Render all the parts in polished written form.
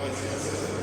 This is a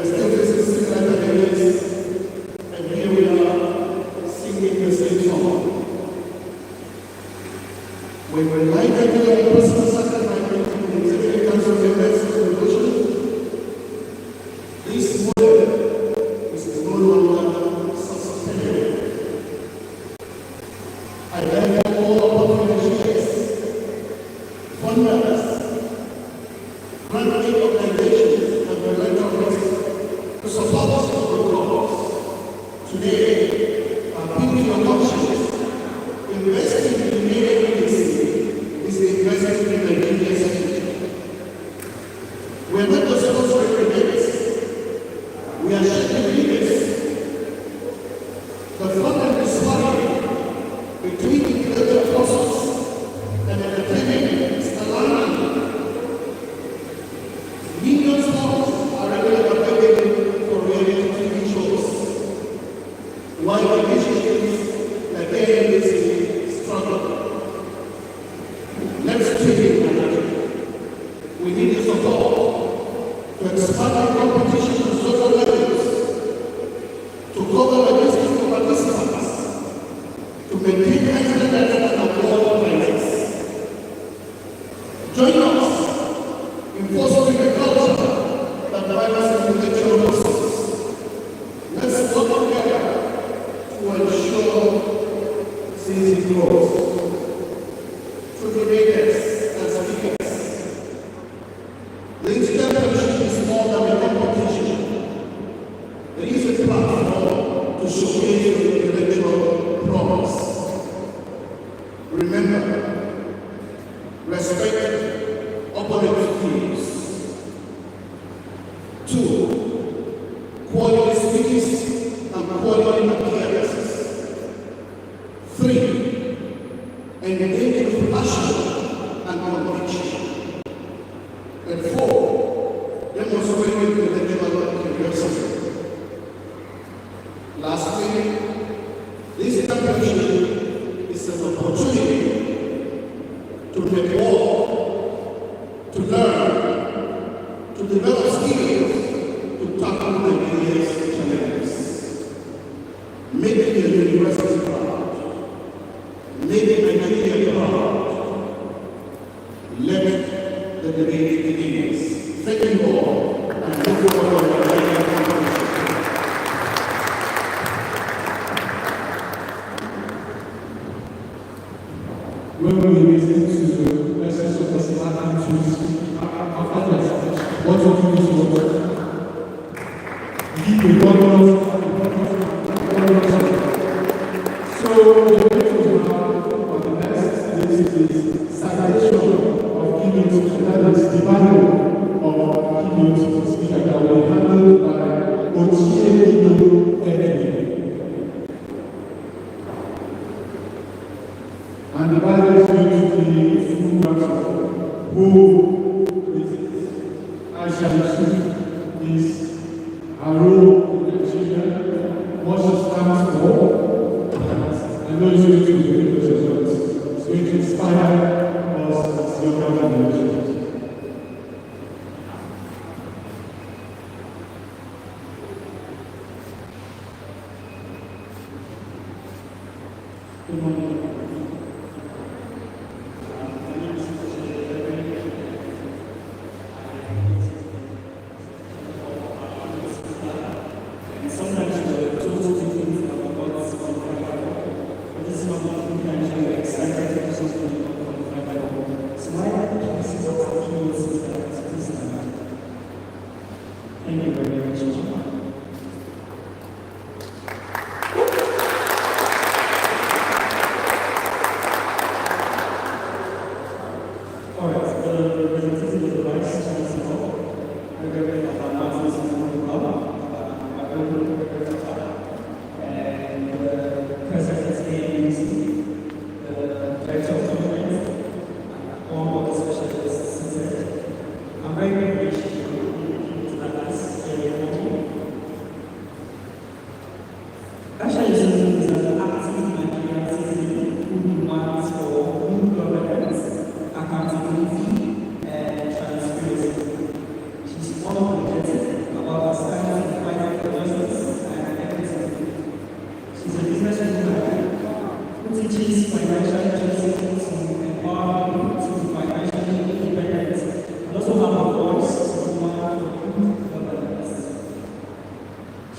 are still facing similar challenges, and here we are singing the same song. When we're reminded of our personal sacrifice in the executive council members resolution, this model is no longer sustainable. I therefore call upon beneficiaries, funders, grant-aid organizations, and philanthropists to support us in good cause. Today, our building options, investing in immediate is the investment in the Nigerian future. We are not just supposed to represent, we are shaping leaders. The fundamental disparity between intellectual forces and entertainment is alarming. Millions of funds are regularly available for reality TV shows, while initiatives like AMC struggle. Let's take it. We need the support to expand our competition to social levels, to cover logistics for participants, to maintain high standards and avoid violence. Join us in fostering a culture that values intellectual resources. Let's work together to ensure CC growth. To the leaders and speakers, the institution is more than a competition. It is a platform to showcase the intellectual promise. Remember, respect opponent views. 2. Quality speeches and quality appearances. 3. Engage with passion and conviction. And 4. Demonstrate intellectual curiosity. Lastly, this championship is an opportunity to network, to learn, to develop skills, to tackle the various challenges. Make the university proud. Make Nigeria proud. Let the debate begin. Thank you all, and thank you for your attention. When we listen to the message of the Satan to speak after the message, what do you do? Give the government. So the message for the next is citation of Keynote, that is the value of Keynote speaker that will be handled by Otie Edwin. And the Bible is going to be who is Aisha Yesufu, is her role in Nigeria, what she stands for. I know it's going to be very good. It's going to inspire us as younger generations. Good morning. Thank you very much.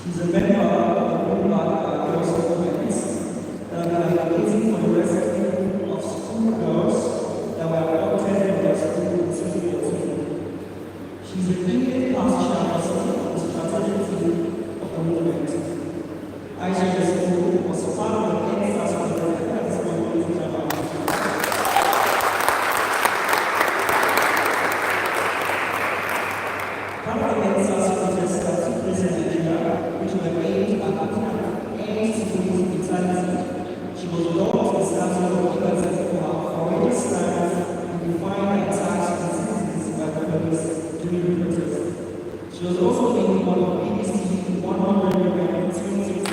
She's a member of the Women's Girls Movement that are advocating for the rescue of school girls that were abducted from their school in 2014. She's a key past chairperson of the strategic team of the movement. Aisha Yesufu was part of the NSAS project at this point in time. Part of the NSAS protests that took place in Nigeria, which were aimed at looking at any citizen's brutality, she was brought to the statue of liberty for her foreign stance and defined attacks on citizens by the police during the protest. She was also named one of BBC 100 Women in 2016.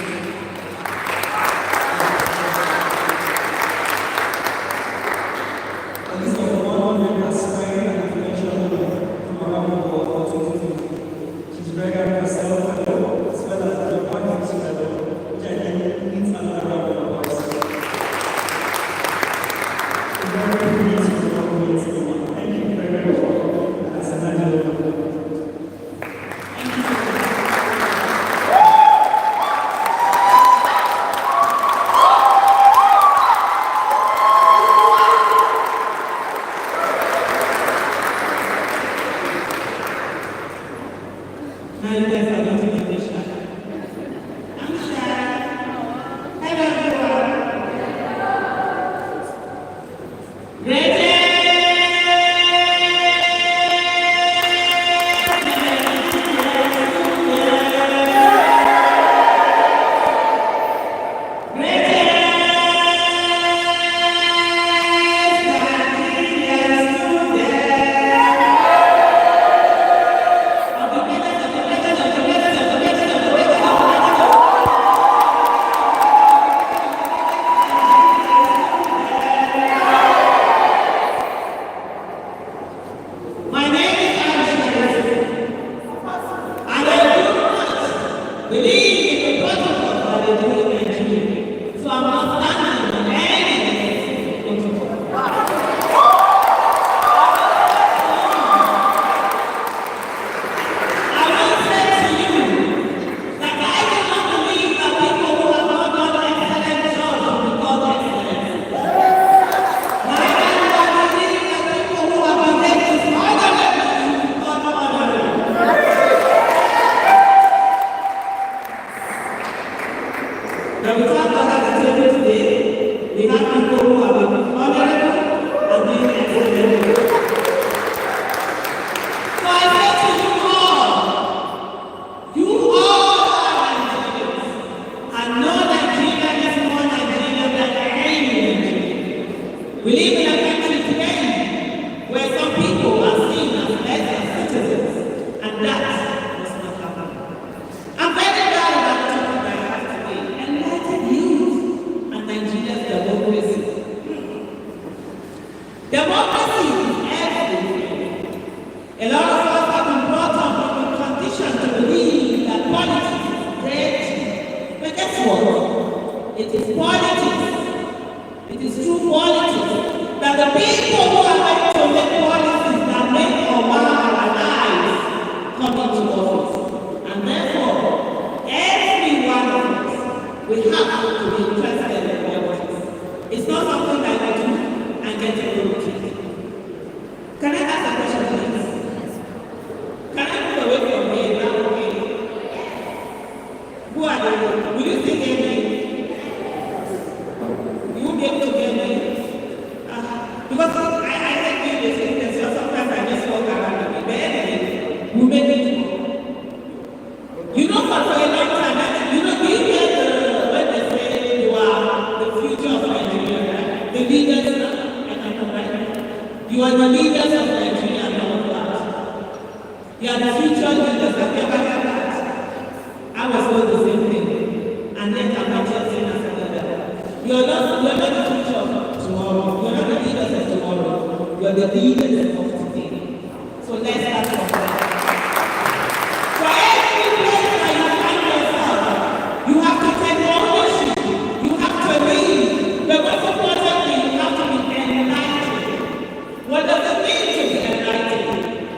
A list of the 100 aspiring and influential women from around the world for 2020. She's regular herself as well as the appointments fellow, which I think needs another round of applause. Thank you very much. That's another.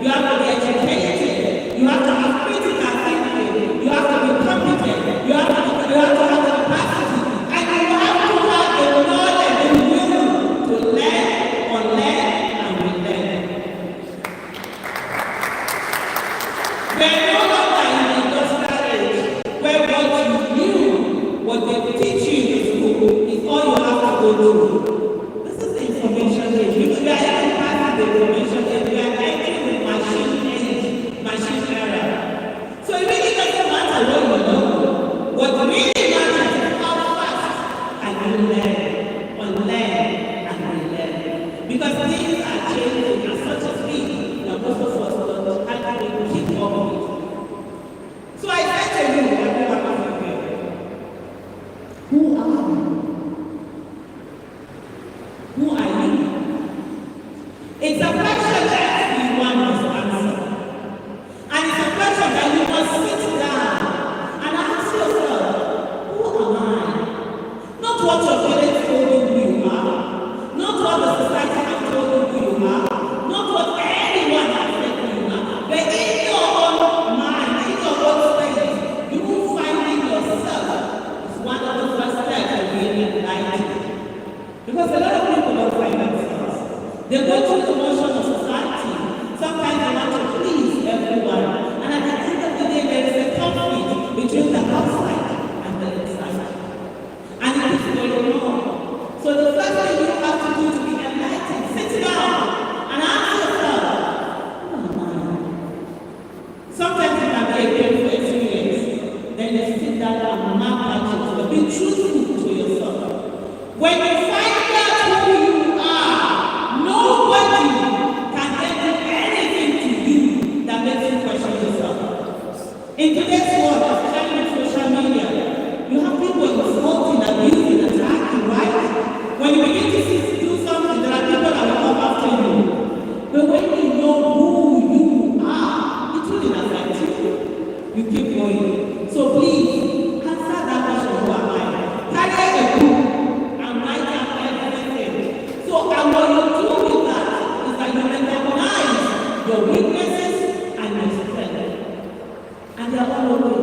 You have to be educated. You have to have critical thinking. You have to be competent. go through. This is the information age. We are even past the information age. We are entering the machine age, machine era. So it really doesn't matter what you know. What really matters is how fast can you learn, unlearn, and relearn. Because things are changing at such a speed that most of us don't actually keep up with. So I said to you, who are you? Who are you? It's a question that everyone must answer. And it's a question that you must sit down and ask yourself, who am I? Not what your parents told you who you are. Not what the society has told you who you are. Not what anyone has said who you are. But in your own mind, in your own space, you will find in yourself is one of the first steps of being enlightened. Because a lot of people don't find themselves. They go through the motion of society. Sometimes they want to please everyone. And at the end of the day, there is a conflict between the outside and the inside. And it is going on. So the first thing you have to do to be enlightened, sit down and ask yourself, who am I? Sometimes it can be a painful experience. Then you sit down and map out yourself. Be truthful to yourself. When you find out who you are, nobody can get anything to you that makes you question yourself. In today's world, especially with social media, you have people insulting, abusing, attacking, right? When you begin to do something, there are people that will come after you. But when you know who you are, it really affects you. You keep going. So please, answer that question, who am I? Carry a book and write down everything. So and what you do with that is that you recognize your weaknesses and your strengths. And they are all over.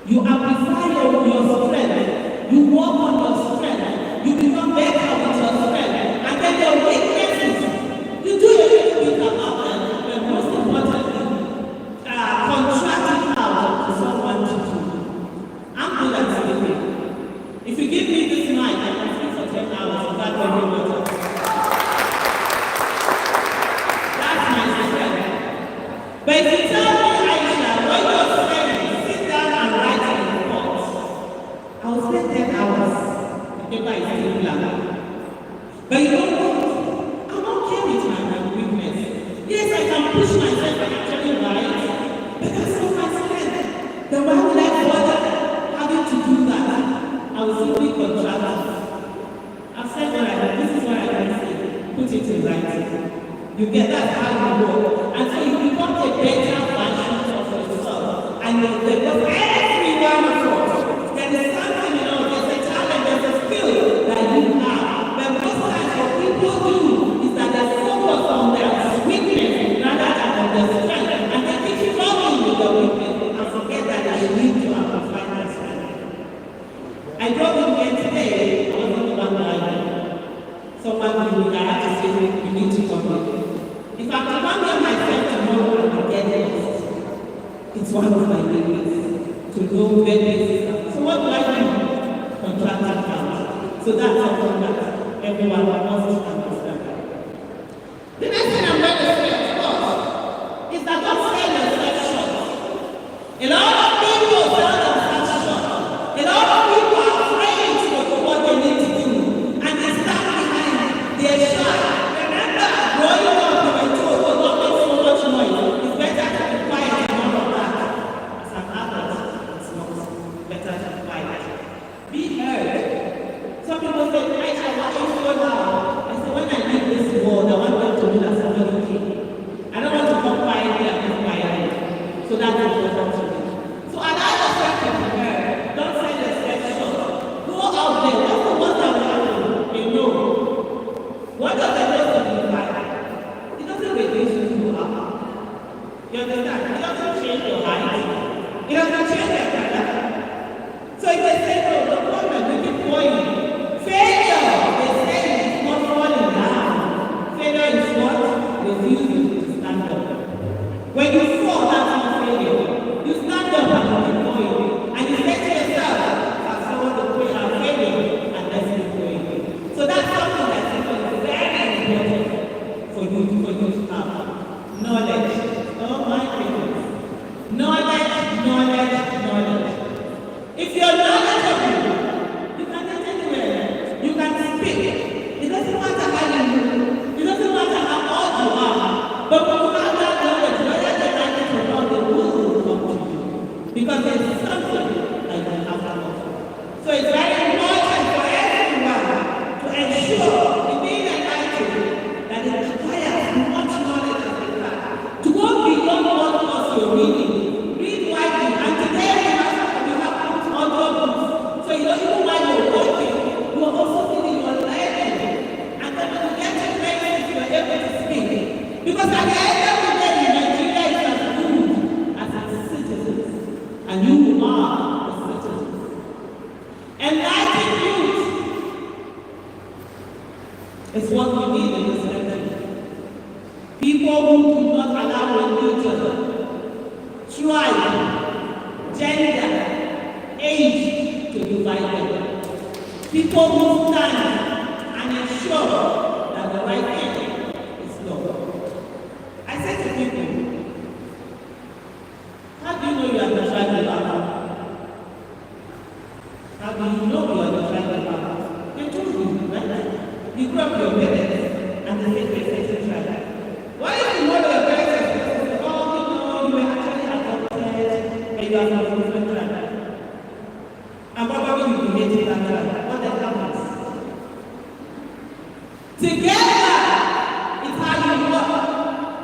You amplify your strength. You work on your strength. You become better with your strength. And then your weaknesses, you do a little bit about them. But most importantly, contract it out to someone to do. I'm good at sleeping. If you give me this night, I can sleep for 10 hours without very water. That's my strength. But if you tell me, Aisha, when you're studying, sit down and write a report. I will spend 10 hours. The paper is still blank. But you know what? I'm okay with my weakness. Yes, I can push myself and actually write. But that's not my strength. Then why would I bother having to do that? I will simply contract it. I've said what I know. This is what I can say. Put it in writing. You get that how you work. And so you become a better version of yourself. And because every one of us, there is something, there's a talent, there's a skill that you have. But most times what people do is that they focus on their weakness rather than on their strength. And they keep struggling with their weakness and forget that they need to amplify their strength. I drove in here today, I wasn't the one driving. Someone who I have to say, you need to come here. If I can come here myself tomorrow, I will get lost. It's one of my weaknesses to know where this is. So what do I do? Contract it out. So that's something that everyone wants to understand. The next thing I'm going to say, of course, is that don't sell yourself short. A lot of people sell themselves short. A lot of people are afraid to do what they need to do. And they stand behind their shy. Remember, growing up, they were told, oh, don't make so much noise. It's better to be quiet and all of that. As an adult, it's not better to be quiet. Be heard. Some people say, Aisha, why are you so loud? I said, when I because there's something that you have to offer. So it's very important for everyone to ensure in being enlightened that it requires much knowledge of the fact. To go beyond what course you're reading, read widely, and today we have audio books. So you don't even while you're working, you're also reading, you're learning. And then when you get to places, you're able to speak. Because at the end of the day, Nigeria is as good as its citizens. And you are a citizen. Enlightened youth is what we need in this country. People who do not allow religion, tribe, gender, age to divide them. People who stand and ensure that the right thing is done. I say to people, how do you know you are the tribal power? How do you know you are the tribal power? They told you, right? You grew up with your parents and they said they're a tribe. Why if you know your parents? Oh, you were actually adopted and you are from a different tribe. And probably you will hate that tribe. What the happens? Together is how you work.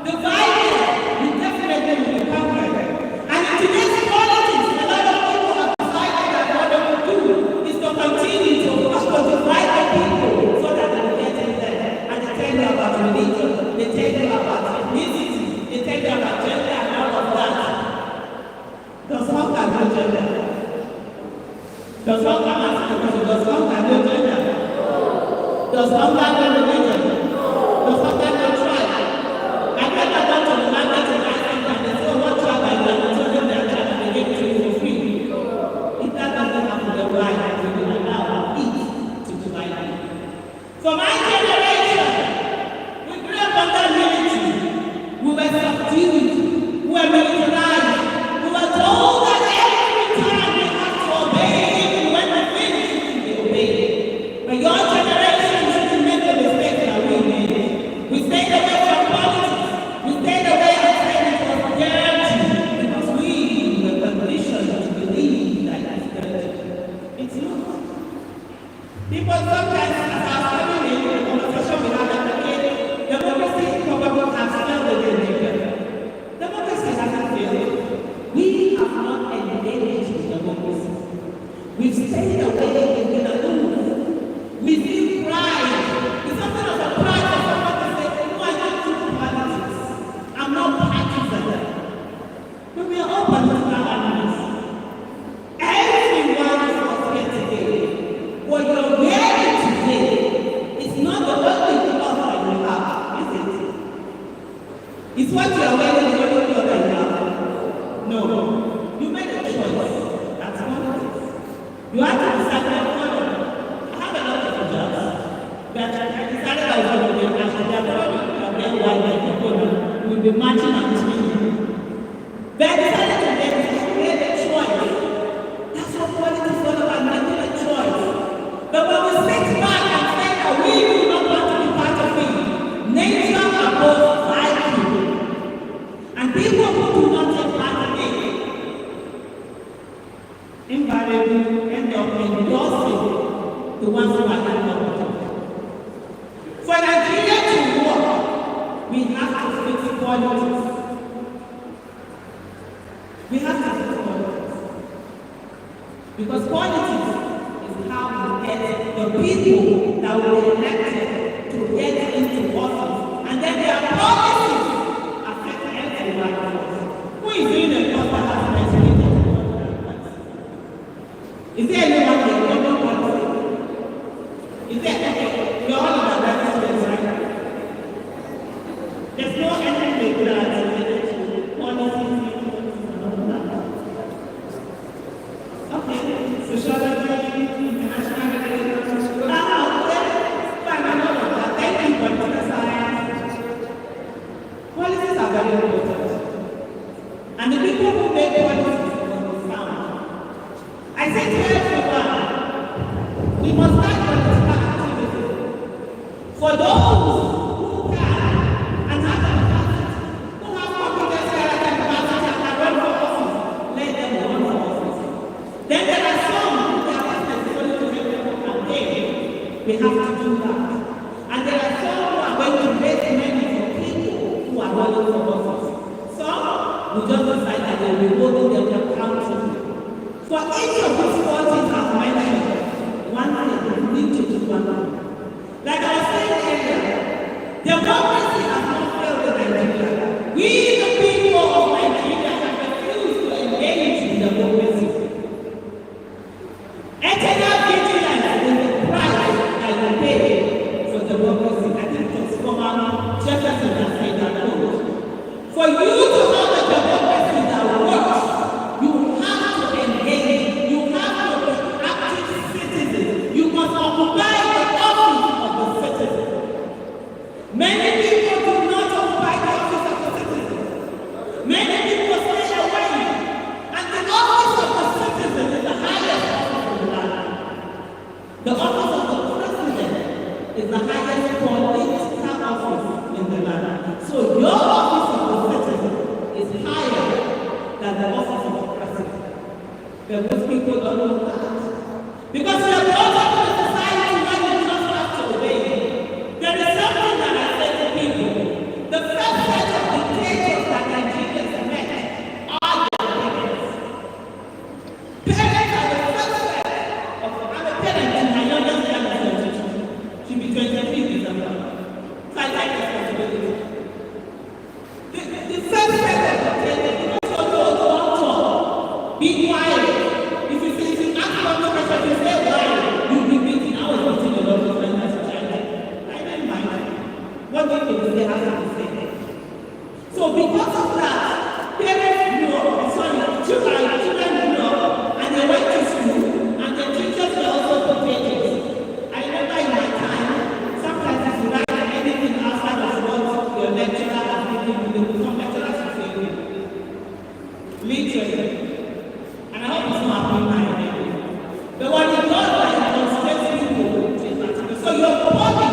Divided, you definitely will be conquered. And in today's politics, a lot of people have decided that what they will do is to continue to divide the people so that they will get in there. And they tell you about religion, they tell you about ethnicity, they tell you about gender and all of that. Does hunger no gender? Does hunger ask the question, does hunger no gender? Does hunger no religion? Does hunger no tribe? I never went to the market in Iceland and they say, oh, what tribe are you? And I told them their tribe and they gave it to you for free. If that doesn't happen, then why do we allow it to divide people? For my generation, we grew up under military. We were subdued. We were militarized. We were told that every time we have to obey, even when we finish, we obey. But your generation shouldn't make the mistake that we made. We stayed away from politics. We stayed away and said it was dirty because we were conditioned to believe that it's dirty. It's not. People sometimes, as I was telling you in the conversation we had at the beginning, democracy probably has failed in Nigeria. Democracy hasn't failed. We have not engaged with democracy. We've stayed away and been aloof. We feel pride. It's something of a pride for someone to say, no, I don't do politics. I'm not partisan. But we are all political animals. Everyone is not here today. What you're wearing today is not the only cloth that you have, is it? It's what you're wearing the only cloth that you have. No. You made a choice. That's what it is. You have to decide that I have a lot of jobs. But I decided I was going to be a national job. We'll be marching on this meeting. But I decided to make a choice. That's what politics is all about, making a choice. But when we sit back and say that we do not want to be part of it, nature above value. And people who do not take part of it invariably end up endorsing the ones who are not competent. For Nigeria to work, we have to fix politics. We have to fix politics. Because politics is how we get the people that were elected to get into office. And then their policies affect everyone else. Who is doing the job that has been is there anyone here? No, no policy. Is there? Okay. You're all about that students, right? There's no anything that related to policy. Okay. Sociology, international relations. Fine, I know that. Thank you, political science. Policies are very important. And the people who make policies must be sound. I said to everyone, we must start political activity. For those who can and have the capacity, who have competence and capacity and can run for office, let them run They have to do that. And there are some who are going to raise money for people who are running for office. Some will just decide that they will be holding them accountable. For each of these qualities I've mentioned, one thing we need to do one thing. Like I was saying earlier, democracy has not failed in Nigeria. We, the people of Nigeria, have refused to engage in democracy. Eternal vigilance is the price I will pay for democracy. I think it's former Jefferson that said that quote. For you to have a democracy that works, you have to engage, you have to be active citizens, you must occupy the office of the citizen. Many people do not occupy the office of the citizen. Many people stay away, and the office of the citizen is the highest office in the land. The office of the president is the highest political office in the land. So your office of the citizen is higher than the office of the president. But most people don't know that. Because we are brought up in a society where you just have to obey. There is something that I say to people. The first set of dictators that Nigerians met are their parents. Parents are the first set of, I'm a parent and my youngest child is 22. She'll be 23 in December. So I take responsibility. The first set of dictators, because you're told don't talk, be quiet. If you ask for no question, you say why, you'll be beaten. I was beating a lot of friends as a child. I didn't mind. What do you think they have to say? So because of that, parents grew up, children grew up, and they went to school, and the teachers were also potatoes. I remember in my time, sometimes if you write anything outside of what your lecturer has given you, some lecturers will say you. Literally. And I hope it's not happening now. But what it does, like, it constrains people to practice. So your body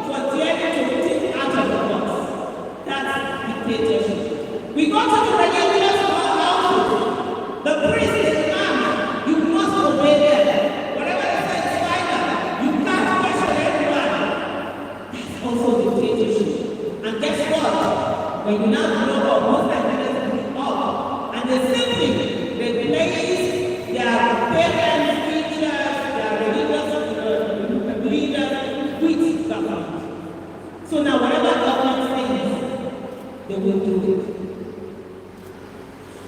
for daring to think out of the box. That's dictatorship. We go to the religious household. The priest is man. You must obey them. Whatever they say is final. You can't question everyone. That's also dictatorship. And guess what? When you now grow up, most Nigerians grow up, and they simply replace their parents, teachers, their religious leaders with government. So now whatever government says, they will do it.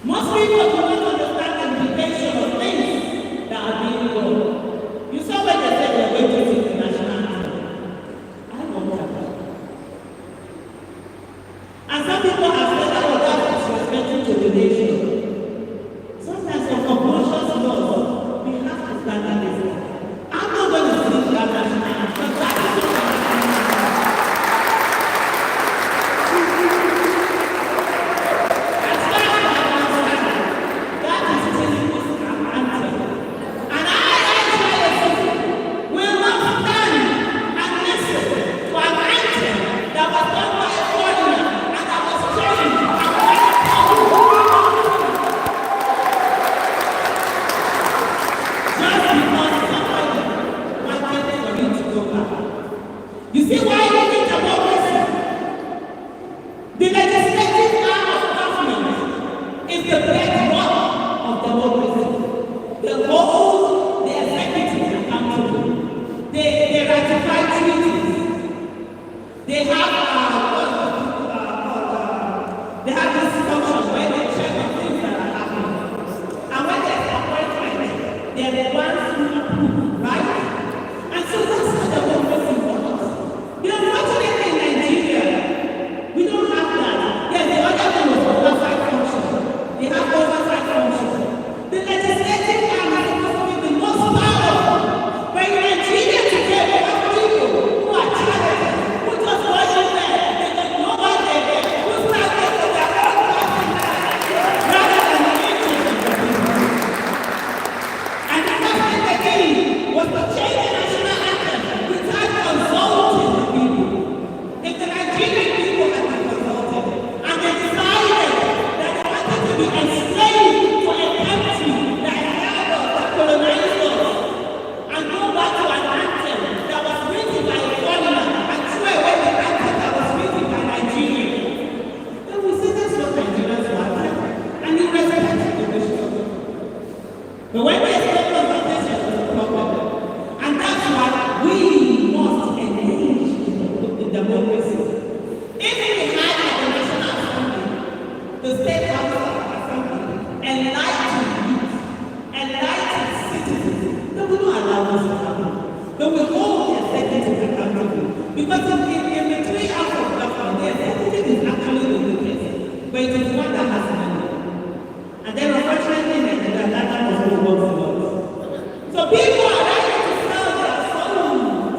Most people do not understand the implication of things that are being done. You saw when they said they are going to sing the national anthem. I want that. And some people have said that that's disrespectful to the nation. Sometimes for conscious laws, we have to stand against it. I'm not going to sing that national anthem, but that is not the legislative arm is But when there's no consultation, there's a problem. And that's why we must engage in democracy. If we had at the National Assembly, the State House Assembly, enlightened youth, enlightened citizens, they will not allow this to happen. They will hold the executive accountable. Because in the 3 hours of government, the executive is actually the weakest, but it is one that has money. And then unfortunately, that was what works a lot. So people are ready to sell their soul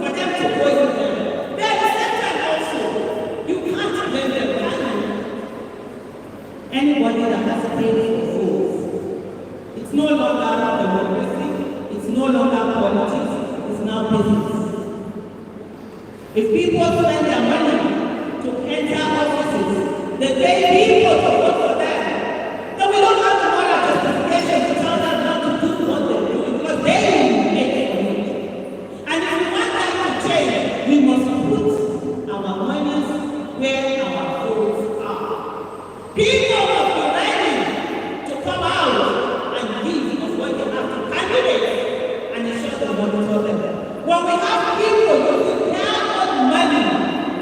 for them to poison them. But at the same time also, you can't blame them. Anybody that has paid for fools, it's no longer democracy, it's no longer politics, it's now business. If people spend their money to enter offices, they pay people to vote for them. Then we don't have the moral justification to tell them not to do what they're doing because they make it. And if we want that to change, we must put our monies where our votes are. People must be ready to come out and give us what they have to candidates and ensure they monitor them. When we have people using their own money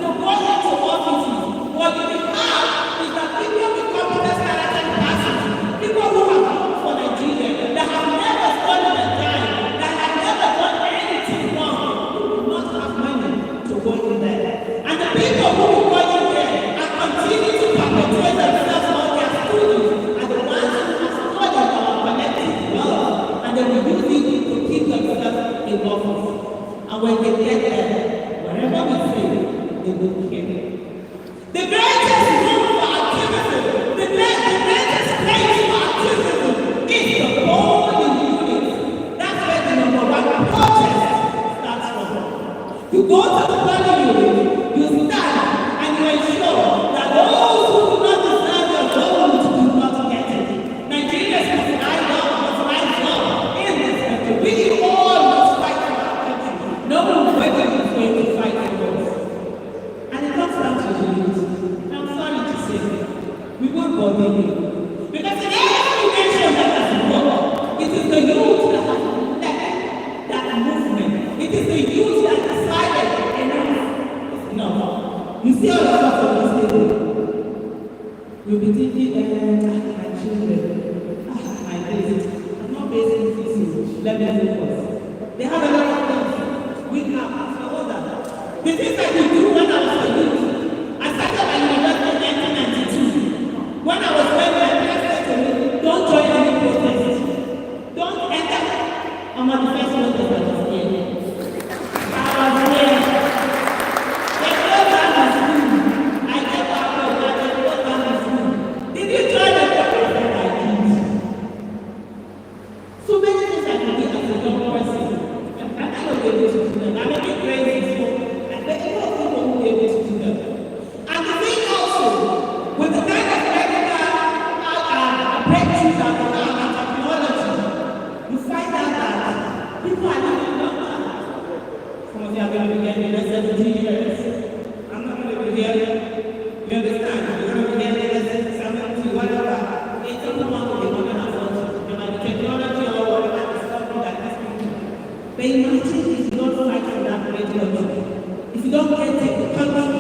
to go into offices, what we have is that people with competence character capacity, people who have worked for Nigeria, that have never stolen a dime, that have never done anything wrong, who do not have money to go in there. And the people who will go in there and continue to perpetuate themselves on their students are the ones who have stolen our collective wealth, and they will use it to keep themselves in office. And when they get there, whatever we say, they will care. The greatest room for activism, the greatest place for activism is the polling unit. That's where the number one protest starts from. You go to the polling unit, you stand, and you ensure that those who do not deserve your vote do not get it. Nigerians must rise up in this country. We all must fight for our country. No one is going to fight for us. And it comes down to the youth. I'm sorry to say, we won't bother you. Because in every nation that has grown, it is the youth that has led that movement. It is the youth that decided enough is enough. You see all of us on this table. You'll be thinking, my children, my kids. I'm not basing this. Let me focus. They have a lot of things. We have to hold that. The things that we do when I was a youth, I started my university in 1992. When I was when my parents said to me, don't join any protest. Don't enter. I'm on the first protest that was here. I was here. They closed down the school. I get back home and they closed down the school. Did you join the protest? I did. So many things I can do as a young person. I'm not able to do them. I'm making crazy stuff. And there are a lot of people who are able to do them. And the thing also, with the kind of medical breakthroughs that we have in technology, you find out that people are living longer. Some of you are going to be getting less than 17 years. I'm not going to be here. You understand? You're going to be getting less than 70, whatever. It's a woman with a woman as well. You might be technology or whatever discovery that these people. But imagine if you don't fight for that great country. If you don't get a country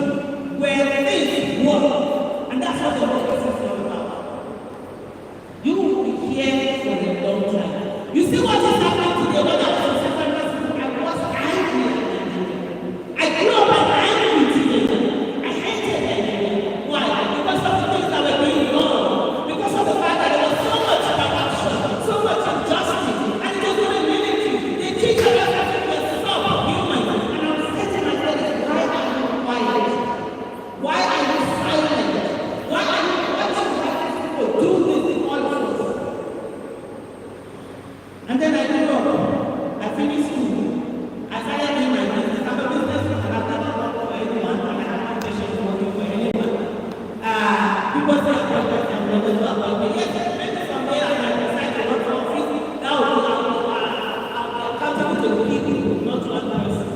where things work, and that's what the democracy is all about. You will be here for a long time. You see what is happening today when I was in secondary school? I was angry at Nigeria. I grew up an angry teenager. I hated Nigeria. Why? Because of the things that were going wrong. Because of the fact that there was so much corruption, so much injustice, and it was not a military. They teach us that we are subhuman. And I was saying to myself, why are you quiet? Why are you silent? Why are you watching these people do this in all of us? And then I grew up. I finished school. I started doing my business. I have a business and I've never worked for anyone. I have no patience working for anyone. People say I'm perfect and never do about me. Yes, maybe someday I might decide to work for office. That will be accountable to the people, not to one person.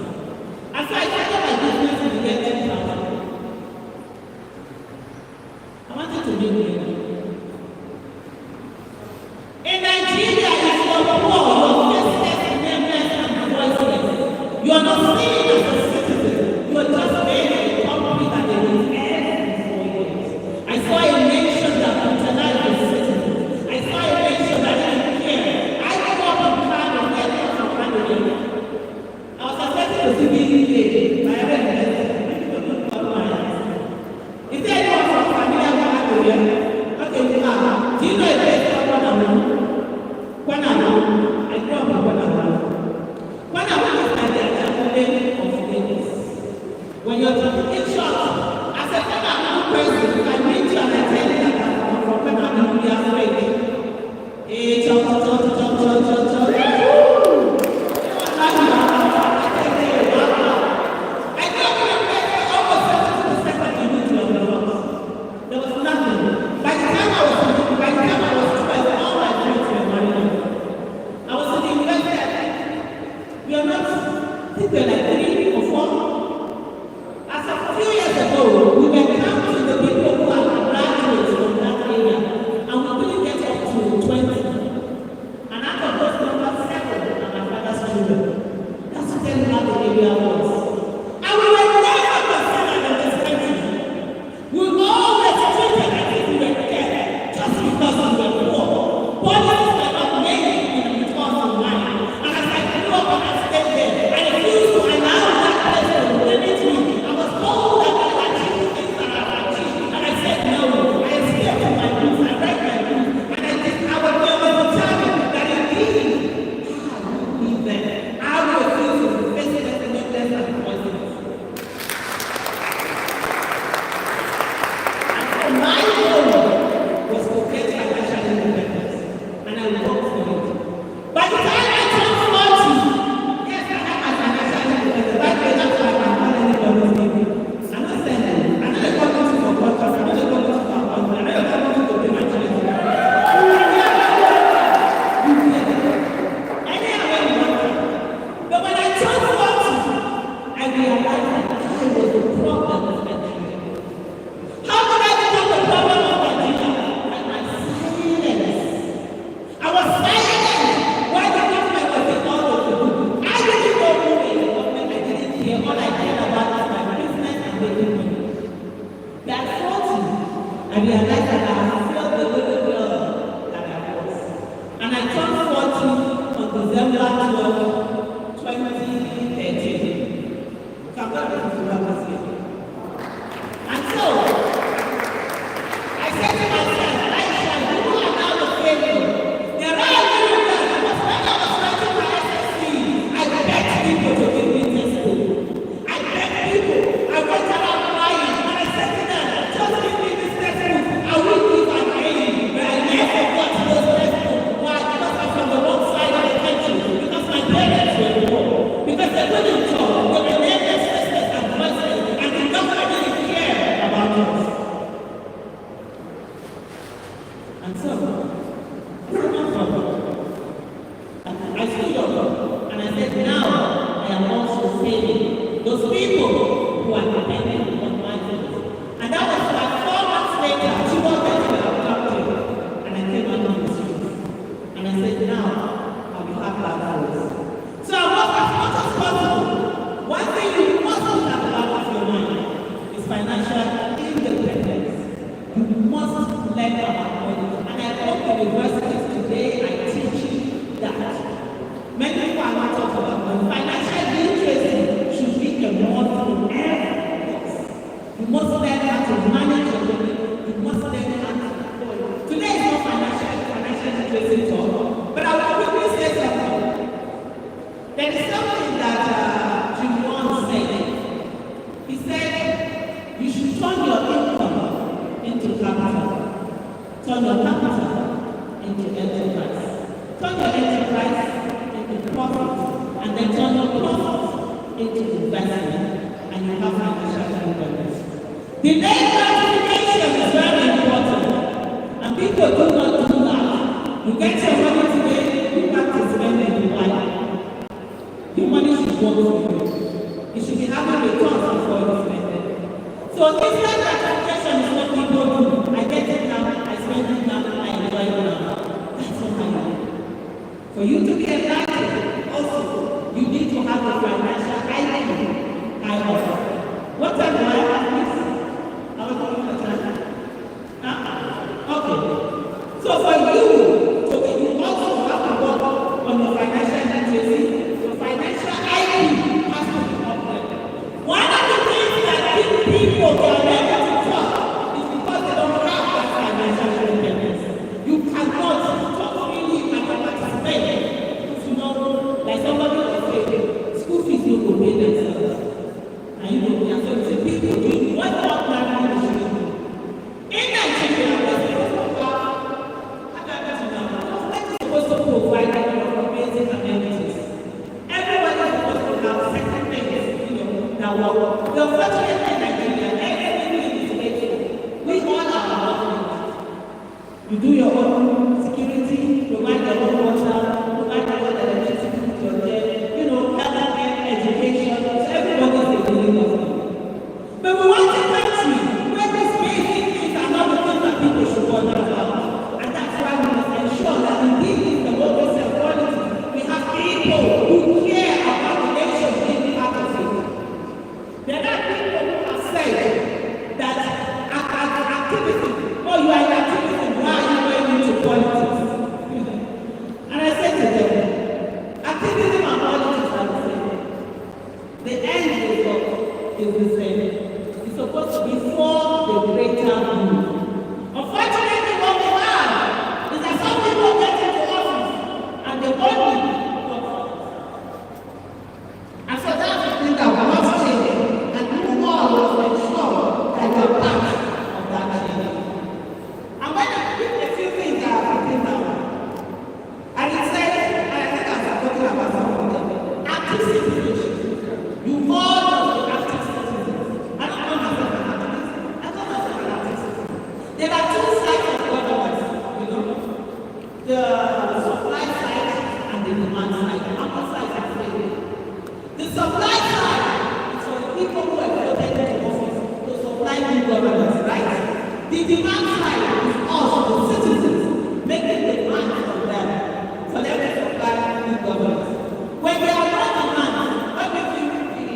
And so I started my business in the year 2000. I wanted to make money. In Nigeria, if you're you're talking in short, as a former person, I meet you and I tell you that I'm from Pema, we are afraid. Hey, chop. Like somebody was saying, school fees will pay themselves. And you know, we are so people who care about the nation being part of it. There are people who have said that activism, oh, you are in activism, why are you going into politics? And I said to them, activism and politics are the same. The end result is the same. It's supposed to be for the greater good. Unfortunately, what we have is that some people get into office and they only work for us. And so that's the thing that we must change. And who all must ensure that you're part of that change. And when I pick a few things that are written down, and it says, and I think I'm talking about something, active citizenship. You all must be active citizens. I don't call myself an activist. I call myself an active citizen. There are two sides of government, you know, the supply side and the demand side. The upper side is free. The supply side is for the people who are voted into office to supply new governance, right? The demand side is us, the citizens, making the demand for them to supply new governance. When they are not demand, what do you think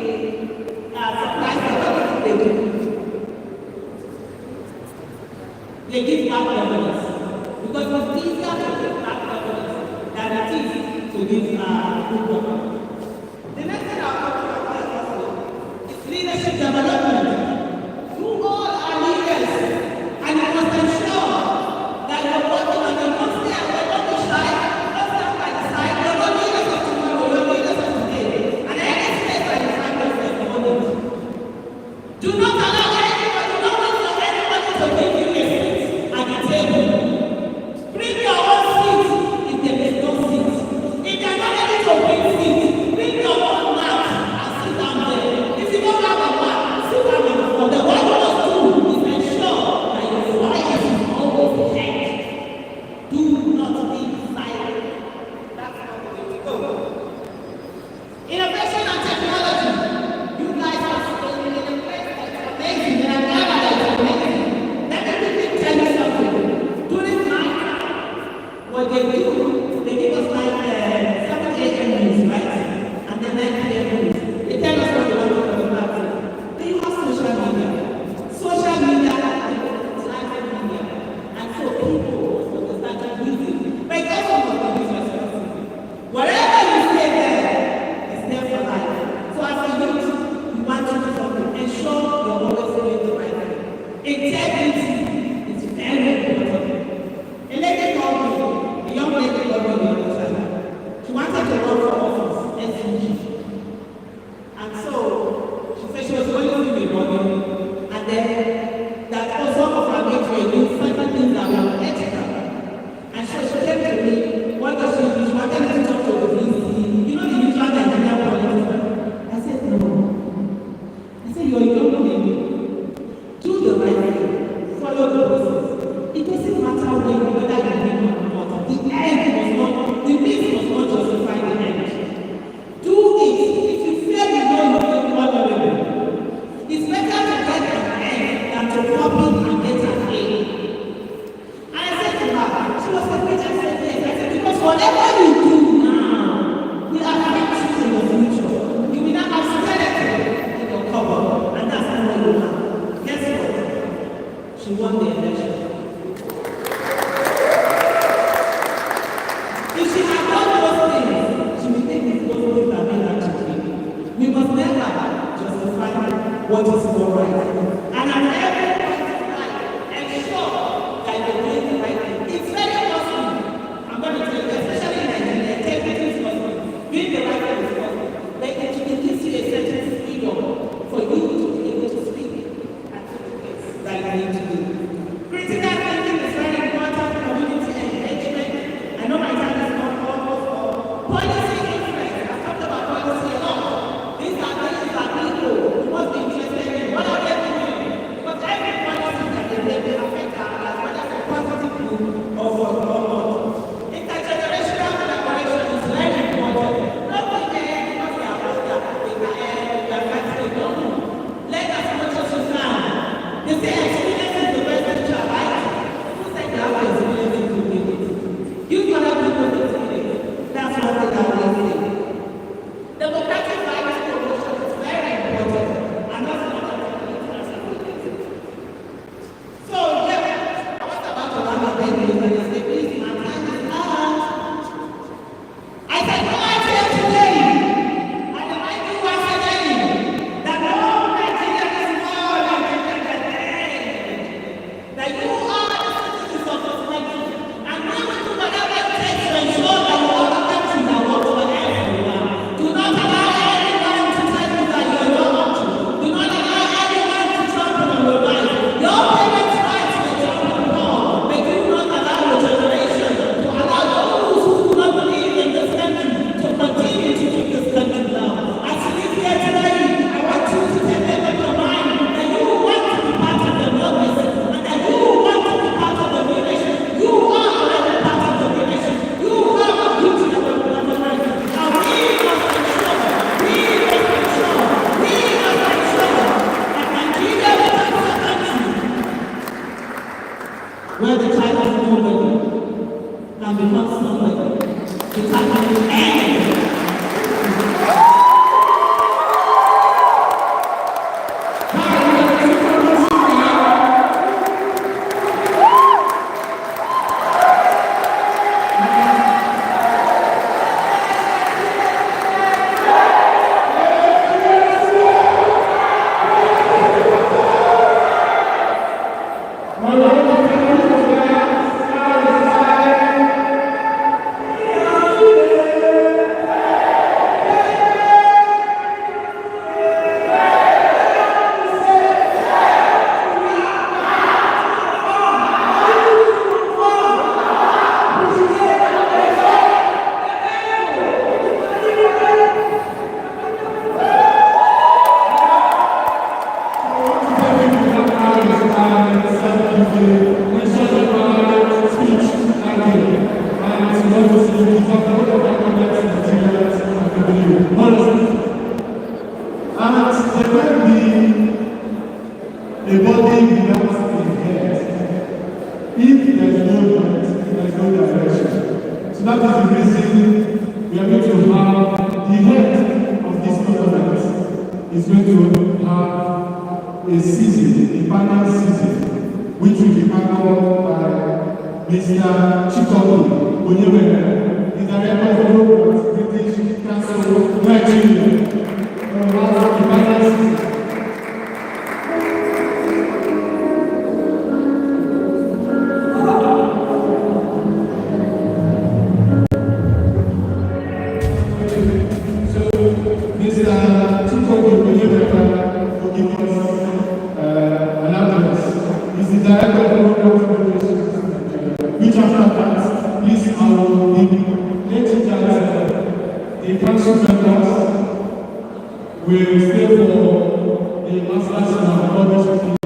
the supply side, what do they do? They give back governance. Because it's easier to give back governance than it is to give good governance. The next thing I'll talk about also is leadership development. You all are leaders, and you must ensure that you're working on your own step. You're not be shy, not stand by the side. You're not leaders of tomorrow, you're leaders of today. And any space that you find yourself in, do not allow anybody, don't wait for anybody to give you a seat at the table. Bring your own seat if there is no seat. If you're not ready to bring seat, bring your own mat and sit down there. If you don't have a mat, sit down on the floor. The what you must do is ensure that your voice is always heard. Do not be silent. That's how we go. Innovation and technology. You guys are still in a place that's amazing, and I'm glad that it's amazing. Let me quickly tell you something. During my time, what they do, they give us like 7 a.m. news, right? And then 9 p.m. news. They tell us what they want to talk about. They use social media. Social media is live media. And so people understand using. But it also must be used responsibly. Whatever you say there is there for life. So as a youth, you want to do something. Ensure you're always doing the right thing. Integrity is very important. A lady called me, a young lady called me the other time. She wanted to run for office, SUG. And so she said she was going to be running, and then that was some of her mates were doing certain things that were ethical. And so she came to me, what does she do? She wanted to talk to the VC. You know the usual Nigerian politics. I said, no. I said, you're a young lady. Do the right thing. Follow the process. It doesn't matter whether you win or not. The end was not, the means was not justify the end. Do it. If you fail, you know you will be honorable. It's better to get an end than to copy and get an A. And I said to her, she was like, I said, yes. I said, because whatever you do now will affect you in the future. You will not have skeleton in your cover, and that's not what you have. Guess what? She won the election. If she had done those things, she would think it's those things that made her to win. We must never justify what is not right. And at every point in time, ensure that you're doing the right thing. It's very possible. I'm going to tell you, especially in Nigeria, integrity is possible. Doing the right thing is possible. Like it gives you a certain freedom for you to be able to speak and do the things that you need to do. Critical thinking is very important. Community engagement. I know my time is not almost for policy influence. I've talked about policy a lot. These are things that people who must be interested in. What are they doing? Because every policy that they make will affect our lives, whether for positive good or for not. Intergenerational collaboration is very important. Not because they are older, they are fighting. No. Let us much as you can. They say experience is the best teacher, right? Who said they have experience in doing it? You cannot do what they say. That's what they are. said, go out here today. And I might do once again. That all Nigeria is more Nigeria today. That you are the citizens of this country. And we will do whatever it takes to ensure that you are the country that works for everyone. Do not allow anyone to tell you that you are not up to. Do not allow anyone to trample on your life. Your parents' rights may trample upon, but do not allow your generation to allow those who do not believe in this country to continue to keep this country down. As you live here today, I want you to take them in your mind that you want to be part of the movement and that you want to be part of the new nation. You are already part of the new nation. You are a beauty of the government. Now we must ensure that Nigeria becomes a country where the child of nobody can become somebody. The child of anything. Will stay for the master's and